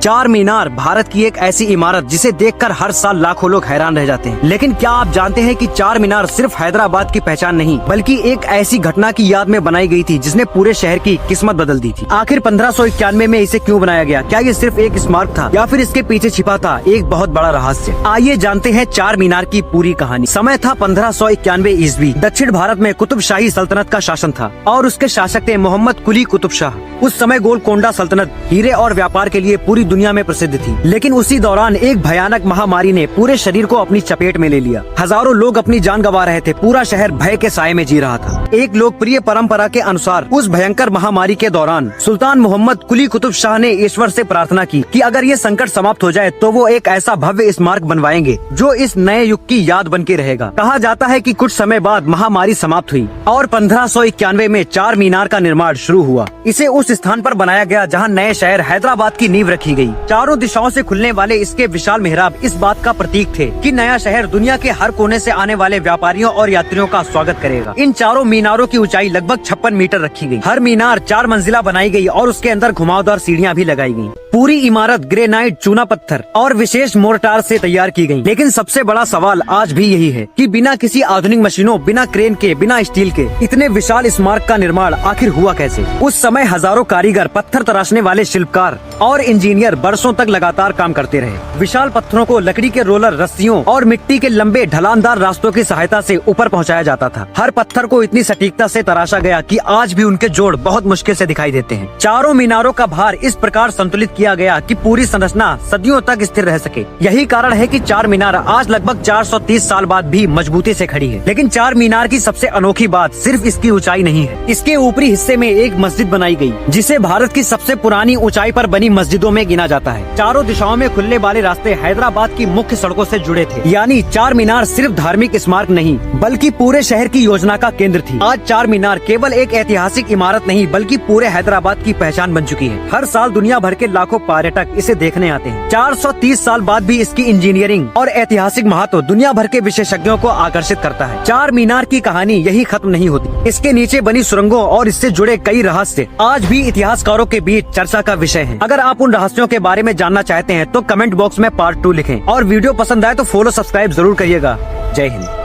चार मीनार भारत की एक ऐसी इमारत जिसे देखकर हर साल लाखों लोग हैरान रह जाते हैं। लेकिन क्या आप जानते हैं कि चार मीनार सिर्फ हैदराबाद की पहचान नहीं बल्कि एक ऐसी घटना की याद में बनाई गई थी जिसने पूरे शहर की किस्मत बदल दी थी। आखिर 1591 में इसे क्यों बनाया गया? क्या ये सिर्फ एक स्मारक था या फिर इसके पीछे छिपा था एक बहुत बड़ा रहस्य? आइए जानते हैं चार मीनार की पूरी कहानी। समय था 1591 ईस्वी। दक्षिण भारत में कुतुब शाही सल्तनत का शासन था और उसके शासक थे मोहम्मद कुली कुतुब शाह। उस समय गोलकोंडा सल्तनत हीरे और व्यापार के लिए पूरी दुनिया में प्रसिद्ध थी। लेकिन उसी दौरान एक भयानक महामारी ने पूरे शरीर को अपनी चपेट में ले लिया। हजारों लोग अपनी जान गंवा रहे थे। पूरा शहर भय के साए में जी रहा था। एक लोकप्रिय परंपरा के अनुसार उस भयंकर महामारी के दौरान सुल्तान मोहम्मद कुली कुतुब शाह ने ईश्वर से प्रार्थना की कि अगर ये संकट समाप्त हो जाए तो वो एक ऐसा भव्य स्मारक बनवाएंगे जो इस नए युग की याद बन के रहेगा। कहा जाता है कि कुछ समय बाद महामारी समाप्त हुई और 1591 में चार मीनार का निर्माण शुरू हुआ। इसे उस स्थान पर बनाया गया जहां नए शहर हैदराबाद की नींव रखी गई। चारों दिशाओं से खुलने वाले इसके विशाल मेहराब इस बात का प्रतीक थे कि नया शहर दुनिया के हर कोने से आने वाले व्यापारियों और यात्रियों का स्वागत करेगा। इन चारों मीनारों की ऊंचाई लगभग 56 मीटर रखी गई। हर मीनार 4 मंजिला बनाई गई और उसके अंदर घुमावदार सीढ़ियां भी लगाई गई। पूरी इमारत ग्रेनाइट, चूना पत्थर और विशेष मोर्टार से तैयार की गई। लेकिन सबसे बड़ा सवाल आज भी यही है कि बिना किसी आधुनिक मशीनों, बिना क्रेन के, बिना स्टील के इतने विशाल स्मारक का निर्माण आखिर हुआ कैसे? उस समय हजारों कारीगर, पत्थर तराशने वाले शिल्पकार और इंजीनियर बरसों तक लगातार काम करते रहे। विशाल पत्थरों को लकड़ी के रोलर, रस्सियों और मिट्टी के लंबे ढलानदार रास्तों की सहायता से ऊपर पहुंचाया जाता था। हर पत्थर को इतनी सटीकता से तराशा गया कि आज भी उनके जोड़ बहुत मुश्किल से दिखाई देते हैं। चारों मीनारों का भार इस प्रकार संतुलित किया गया कि पूरी संरचना सदियों तक स्थिर रह सके। यही कारण है कि चार मीनार आज लगभग 430 साल बाद भी मजबूती से खड़ी है। लेकिन चार मीनार की सबसे अनोखी बात सिर्फ इसकी ऊंचाई नहीं है। इसके ऊपरी हिस्से में एक मस्जिद बनाई गई जिसे भारत की सबसे पुरानी ऊंचाई पर बनी मस्जिदों में गिना जाता है। चारों दिशाओं में खुलने वाले रास्ते हैदराबाद की मुख्य सड़कों से जुड़े थे। यानी चार मीनार सिर्फ धार्मिक स्मारक नहीं बल्कि पूरे शहर की योजना का केंद्र थी। आज चार मीनार केवल एक ऐतिहासिक इमारत नहीं बल्कि पूरे हैदराबाद की पहचान बन चुकी है। हर साल दुनिया भर के लाखों पर्यटक इसे देखने आते हैं। 430 साल बाद भी इसकी इंजीनियरिंग और ऐतिहासिक महत्व दुनिया भर के विशेषज्ञों को आकर्षित करता है। चार मीनार की कहानी यही खत्म नहीं होती। इसके नीचे बनी सुरंगों और इससे जुड़े कई रहस्य आज भी इतिहासकारों के बीच चर्चा का विषय है। अगर आप उन रहस्यों के बारे में जानना चाहते हैं तो कमेंट बॉक्स में पार्ट 2 लिखें और वीडियो पसंद आए तो फॉलो सब्सक्राइब जरूर करिएगा। जय हिंद।